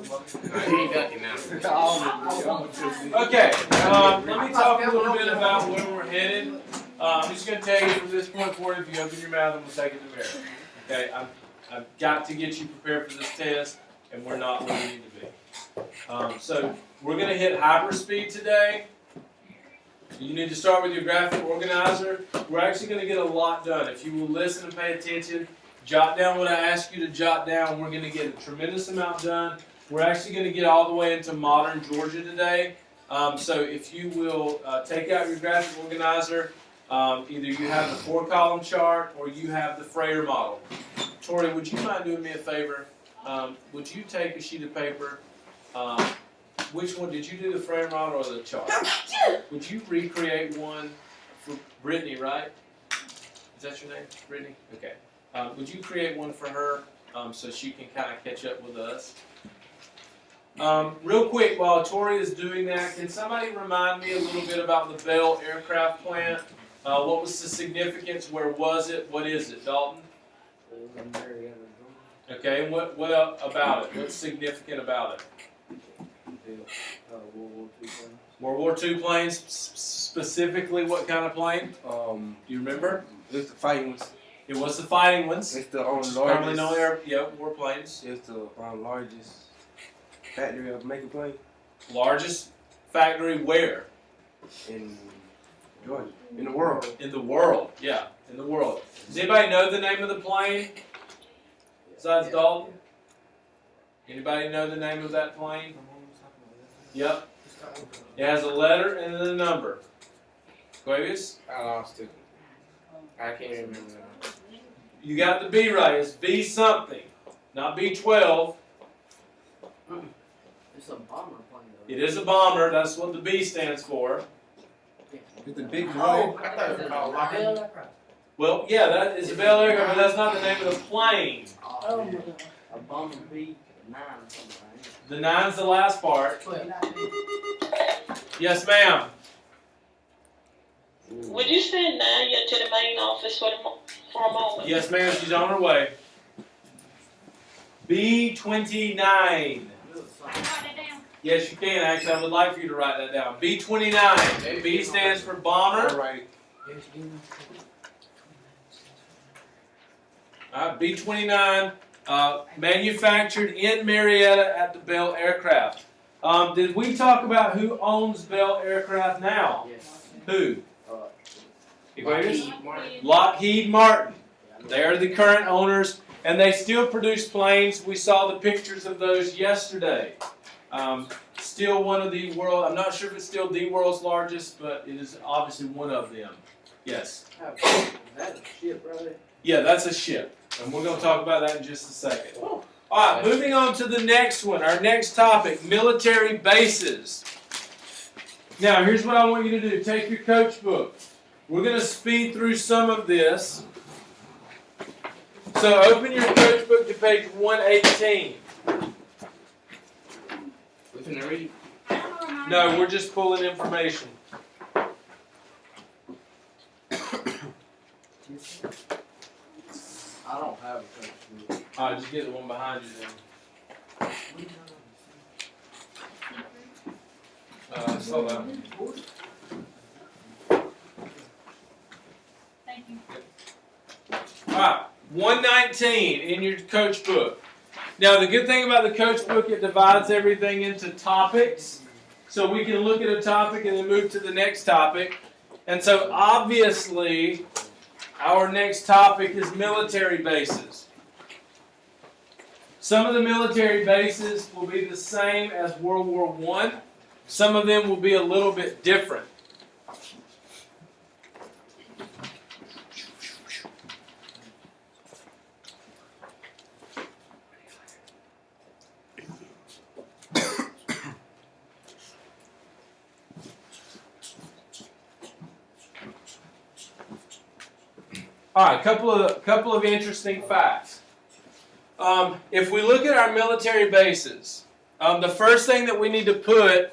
Okay, let me talk a little bit about where we're headed. I'm just going to tell you from this point forward, if you open your mouth, I'm going to take it to Mary. Okay, I've got to get you prepared for this test, and we're not where we need to be. So we're going to hit hyperspeed today. You need to start with your graphic organizer. We're actually going to get a lot done. If you will listen and pay attention, jot down what I ask you to jot down. We're going to get a tremendous amount done. We're actually going to get all the way into modern Georgia today. So if you will take out your graphic organizer, either you have the 4-column chart or you have the Frayer model. Tori, would you mind doing me a favor? Would you take a sheet of paper? Which one? Did you do the Frayer model or the chart? Would you recreate one for Brittany, right? Is that your name, Brittany? Okay. Would you create one for her so she can kind of catch up with us? Real quick, while Tori is doing that, can somebody remind me a little bit about the Bell Aircraft Plant? What was the significance? Where was it? What is it, Dalton? Okay, and what about it? What's significant about it? World War II planes. Specifically, what kind of plane? Do you remember? It's the fighting ones. It was the fighting ones. It's the largest. Commonly known warplanes. It's the largest factory of making planes. Largest factory where? In Georgia. In the world. In the world, yeah, in the world. Does anybody know the name of the plane? Besides Dalton? Anybody know the name of that plane? Yep. It has a letter and a number. Quavius? I lost it. I can't remember. You got the B right. It's B something, not B12. It's a bomber plane, though. It is a bomber. That's what the B stands for. It's the big one. Oh, I thought it was called Bell. Well, yeah, that is a Bell aircraft, but that's not the name of the plane. Oh, a bomber B9 something. The 9's the last part. 12. Yes, ma'am. Would you send Nadia to the main office for a moment? Yes, ma'am. She's on her way. B29. Yes, you can. Actually, I would like for you to write that down. B29. B stands for bomber. All right. All right, B29. Manufactured in Marietta at the Bell Aircraft. Did we talk about who owns Bell Aircraft now? Yes. Who? Martin. Lockheed Martin. They are the current owners, and they still produce planes. We saw the pictures of those yesterday. Still one of the world. I'm not sure if it's still the world's largest, but it is obviously one of them. Yes. Is that a ship right there? Yeah, that's a ship. And we're going to talk about that in just a second. All right, moving on to the next one. Our next topic, military bases. Now, here's what I want you to do. Take your coach book. We're going to speed through some of this. So open your coach book to page 118. We finna read? No, we're just pulling information. I don't have a coach book. All right, just get the one behind you then. Slow down. Thank you. All right, 119 in your coach book. Now, the good thing about the coach book, it divides everything into topics. So we can look at a topic and then move to the next topic. And so, obviously, our next topic is military bases. Some of the military bases will be the same as World War I. Some of them will be a little bit different. All right, couple of interesting facts. If we look at our military bases, the first thing that we need to put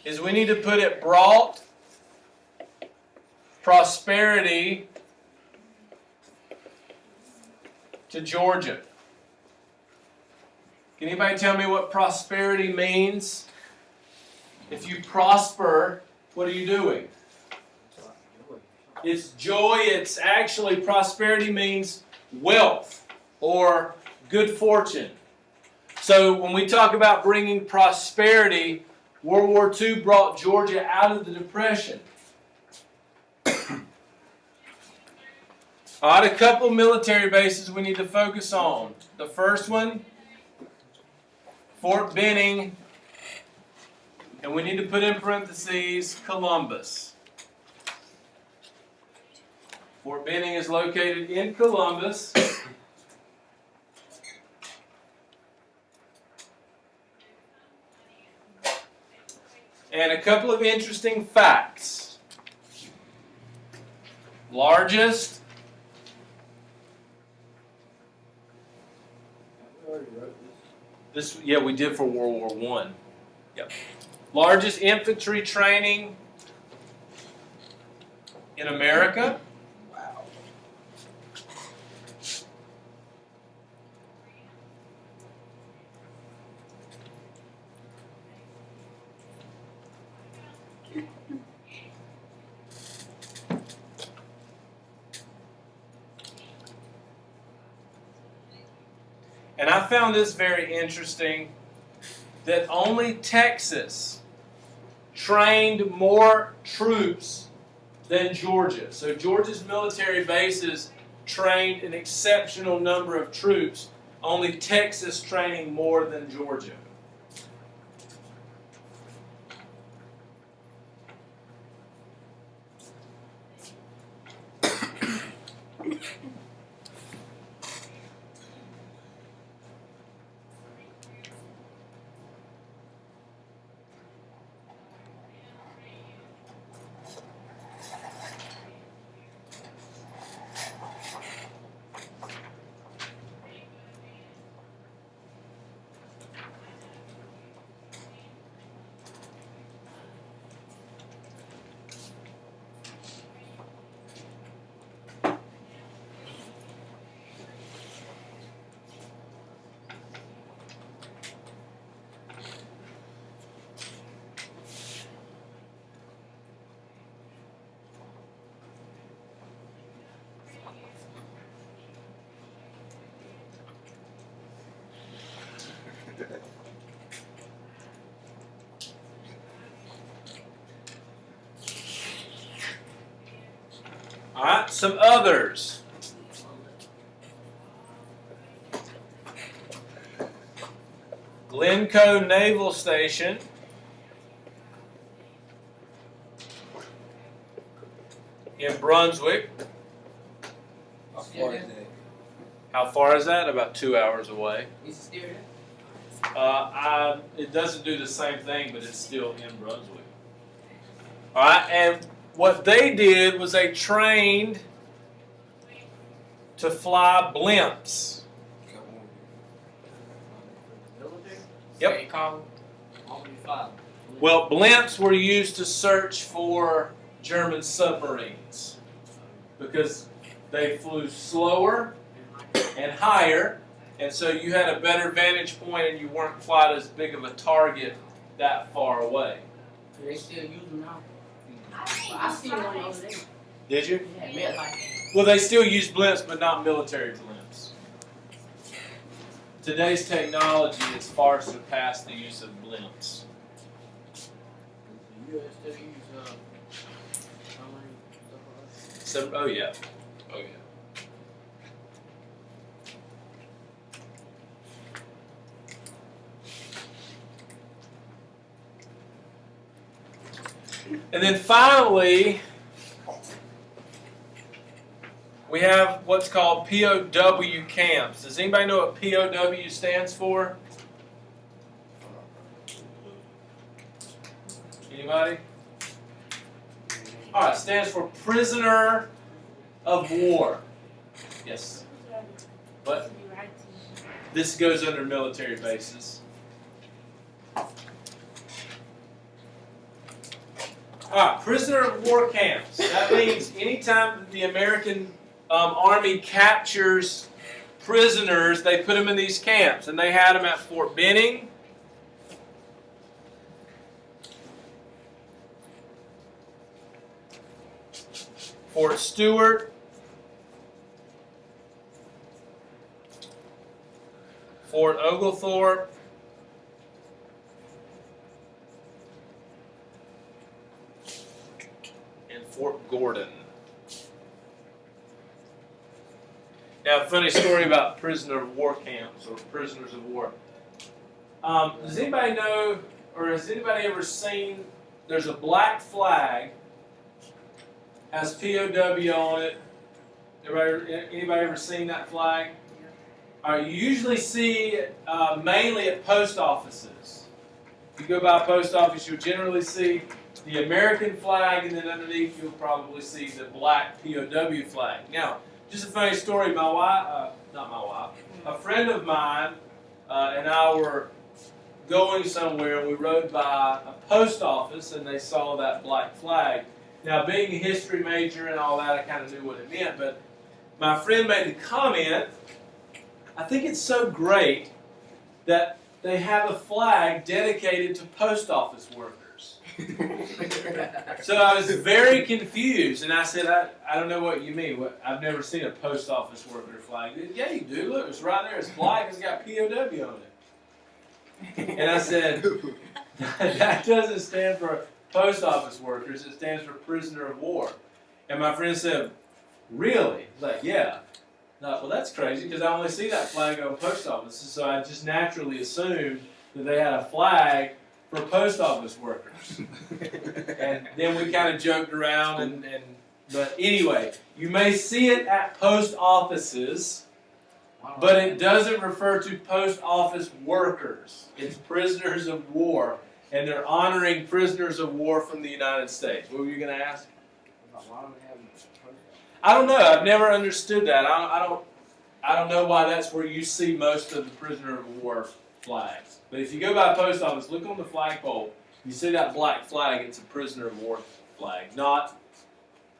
is we need to put it brought prosperity to Georgia. Can anybody tell me what prosperity means? If you prosper, what are you doing? It's joy. It's actually, prosperity means wealth or good fortune. So when we talk about bringing prosperity, World War II brought Georgia out of the Depression. All right, a couple military bases we need to focus on. The first one, Fort Benning, and we need to put in parentheses, Columbus. Fort Benning is located in Columbus. And a couple of interesting facts. Largest yeah, we did for World War I. Yep. Largest infantry training in America. Wow. And I found this very interesting, that only Texas trained more troops than Georgia. So Georgia's military bases trained an exceptional number of troops, only Texas training more than Georgia. All right, some others. Glencoe Naval Station. In Brunswick. How far is that? How far is that? About 2 hours away. Is it still there? It doesn't do the same thing, but it's still in Brunswick. All right, and what they did was they trained to fly blimps. Military? Yep. You call them? Albany 5. Well, blimps were used to search for German submarines because they flew slower and higher, and so you had a better vantage point and you weren't quite as big of a target that far away. Do they still use them now? I seen one the other day. Did you? Yeah, like Well, they still use blimps, but not military blimps. Today's technology has far surpassed the use of blimps. the U.S. still use submarine stuff like that. So, oh yeah, oh yeah. And then finally, we have what's called POW camps. Does anybody know what POW stands for? Anybody? All right, stands for prisoner of war. Yes. But this goes under military bases. All right, prisoner of war camps. That means anytime that the American Army captures prisoners, they put them in these camps, and they had them at Fort Benning, Fort Stewart, Fort Oglethorpe, and Fort Gordon. Now, a funny story about prisoner of war camps or prisoners of war. Does anybody know, or has anybody ever seen, there's a black flag, has POW on it. Anybody ever seen that flag? All right, you usually see it mainly at post offices. If you go by a post office, you'll generally see the American flag, and then underneath you'll probably see the black POW flag. Now, just a funny story, my wife, not my wife, a friend of mine and I were going somewhere, and we rode by a post office, and they saw that black flag. Now, being a history major and all that, I kind of knew what it meant, but my friend made the comment, I think it's so great that they have a flag dedicated to post office workers. So I was very confused, and I said, I don't know what you mean. I've never seen a post office worker flag. Yeah, you do. Look, it's right there. It's black. It's got POW on it. And I said, that doesn't stand for post office workers. It stands for prisoner of war. And my friend said, really? He's like, yeah. I thought, well, that's crazy because I only see that flag on post offices. So I just naturally assumed that they had a flag for post office workers. And then we kind of joked around. But anyway, you may see it at post offices, but it doesn't refer to post office workers. It's prisoners of war. And they're honoring prisoners of war from the United States. What were you going to ask? I don't know. I've never understood that. I don't know why that's where you see most of the prisoner of war flags. But if you go by a post office, look on the flagpole. You see that black flag. It's a prisoner of war flag, not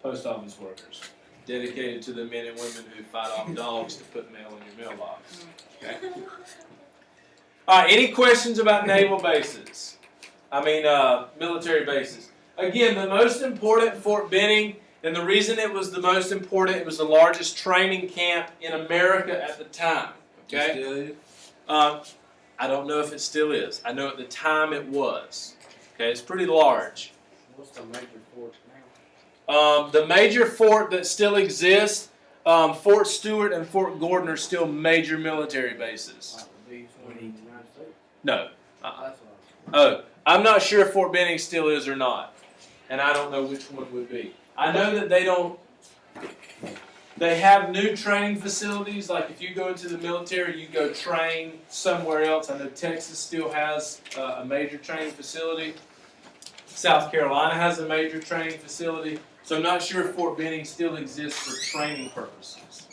post office workers. Dedicated to the men and women who fight off dogs to put mail in your mailbox. Okay. All right. Any questions about naval bases? Military bases. Again, the most important, Fort Benning, and the reason it was the most important, it was the largest training camp in America at the time. Okay? It still is? I don't know if it still is. I know at the time it was. Okay, it's pretty large. What's the major fort now? The major fort that still exists, Fort Stewart and Fort Gordon are still major military bases. No. Oh, I'm not sure if Fort Benning still is or not, and I don't know which one would be. I know that they have new training facilities, like if you go into the military, you go train somewhere else. I know Texas still has a major training facility. South Carolina has a major training facility, so I'm not sure if Fort Benning still exists for training purposes.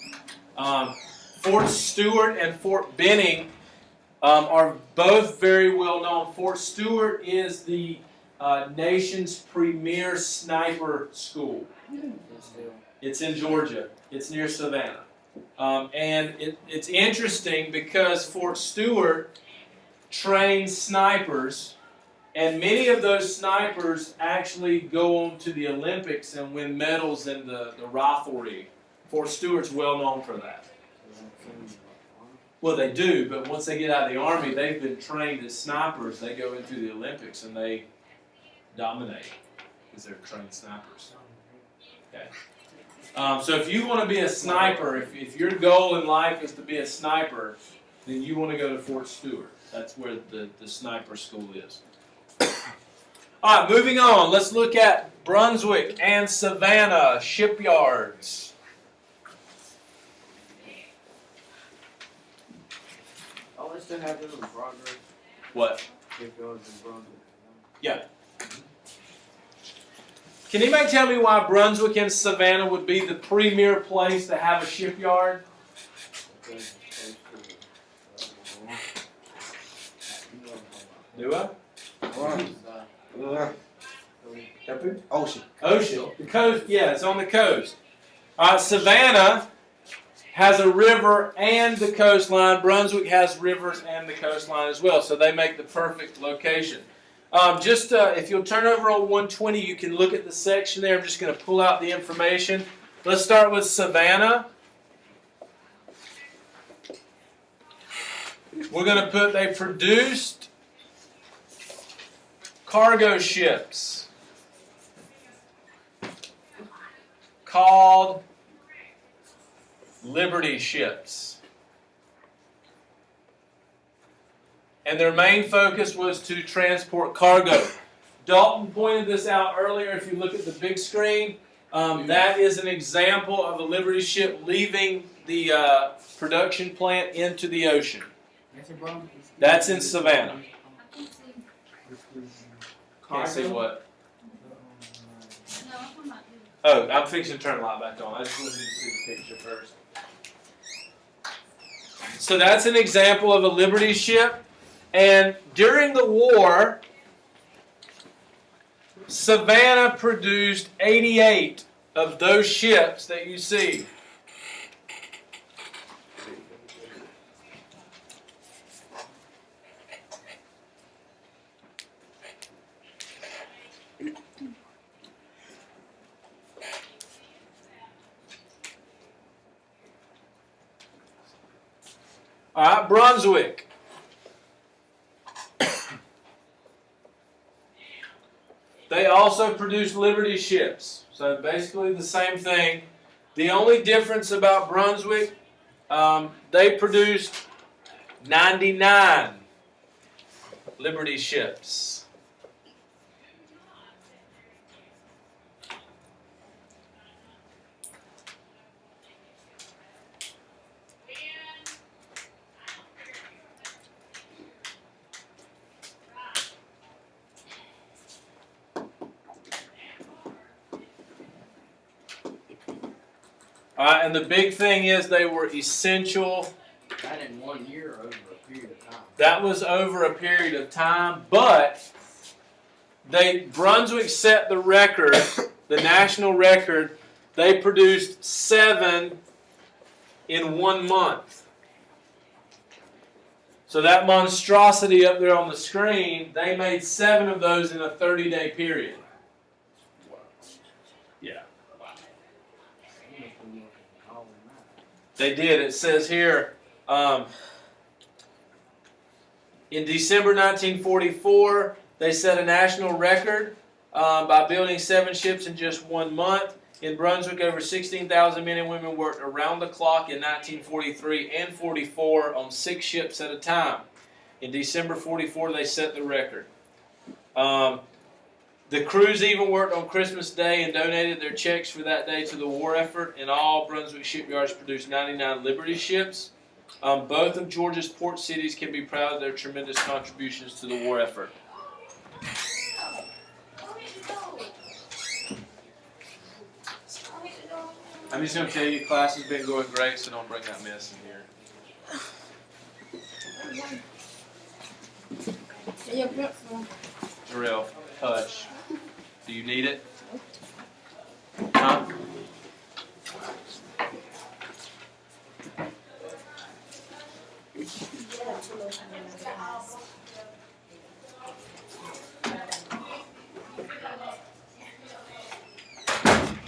Fort Stewart and Fort Benning are both very well known. Fort Stewart is the nation's premier sniper school. It's in Georgia. It's near Savannah. And it's interesting because Fort Stewart trains snipers, and many of those snipers actually go on to the Olympics and win medals in the riflery. Fort Stewart's well known for that. Well, they do, but once they get out of the Army, they've been trained as snipers. They go into the Olympics and they dominate because they're trained snipers. Okay. So if you want to be a sniper, if your goal in life is to be a sniper, then you want to go to Fort Stewart. That's where the sniper school is. All right, moving on. Let's look at Brunswick and Savannah shipyards. Oh, they still have those in progress. What? Shipyards in Brunswick. Yeah. Can anybody tell me why Brunswick and Savannah would be the premier place to have a shipyard? Do I? Ocean. Ocean. The coast, yeah, it's on the coast. Savannah has a river and the coastline. Brunswick has rivers and the coastline as well, so they make the perfect location. If you'll turn over on 120, you can look at the section there. I'm just going to pull out the information. Let's start with Savannah. We're going to put they produced cargo ships called Liberty ships. And their main focus was to transport cargo. Dalton pointed this out earlier. If you look at the big screen, that is an example of a Liberty ship leaving the production plant into the ocean. That's in Savannah. Can't see what? Oh, I'm fixing to turn the light back on. I just wanted you to see the picture first. So that's an example of a Liberty ship. And during the war, Savannah produced 88 of those ships that you see. All right, Brunswick. They also produce Liberty ships. So basically the same thing. The only difference about Brunswick, they produced 99 Liberty ships. And the big thing is they were essential. That in 1 year over a period of time. That was over a period of time, but Brunswick set the record, the national record. They produced 7 in 1 month. So that monstrosity up there on the screen, they made 7 of those in a 30-day period. Yeah. They did. It says here, in December 1944, they set a national record by building 7 ships in just 1 month. In Brunswick, over 16,000 men and women worked around the clock in 1943 and 44 on 6 ships at a time. In December 44, they set the record. The crews even worked on Christmas Day and donated their checks for that day to the war effort. In all, Brunswick shipyards produced 99 Liberty ships. Both of Georgia's port cities can be proud of their tremendous contributions to the war effort. I'm just going to tell you, class has been going great, so don't bring that mess in here. Jarrell, hush. Do you need it? Huh?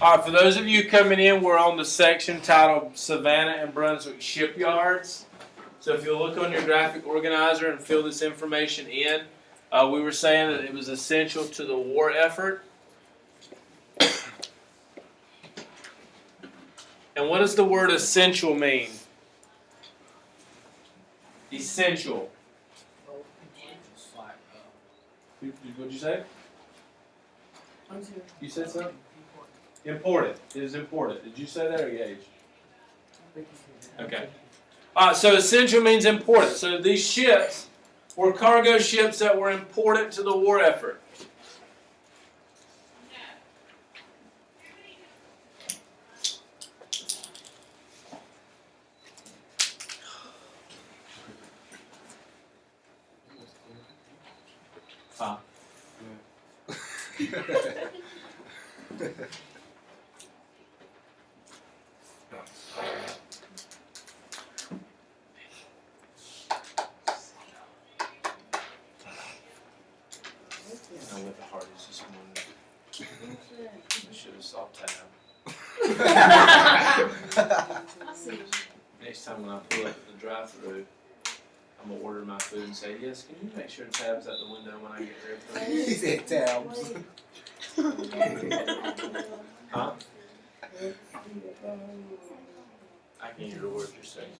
All right, for those of you coming in, we're on the section titled Savannah and Brunswick Shipyards. So if you'll look on your graphic organizer and fill this information in, we were saying that it was essential to the war effort. And what does the word essential mean? Essential. What'd you say? You said something? Important. It is important. Did you say that or Gage? Okay. So essential means important. So these ships were cargo ships that were important to the war effort. I went to Hardee's this morning. I should have saw tab. Next time when I pull up at the drive-thru, I'm gonna order my food and say, yes, can you make sure tab's at the window when I get there, please? He said tabs. Huh? I can't hear a word you're saying.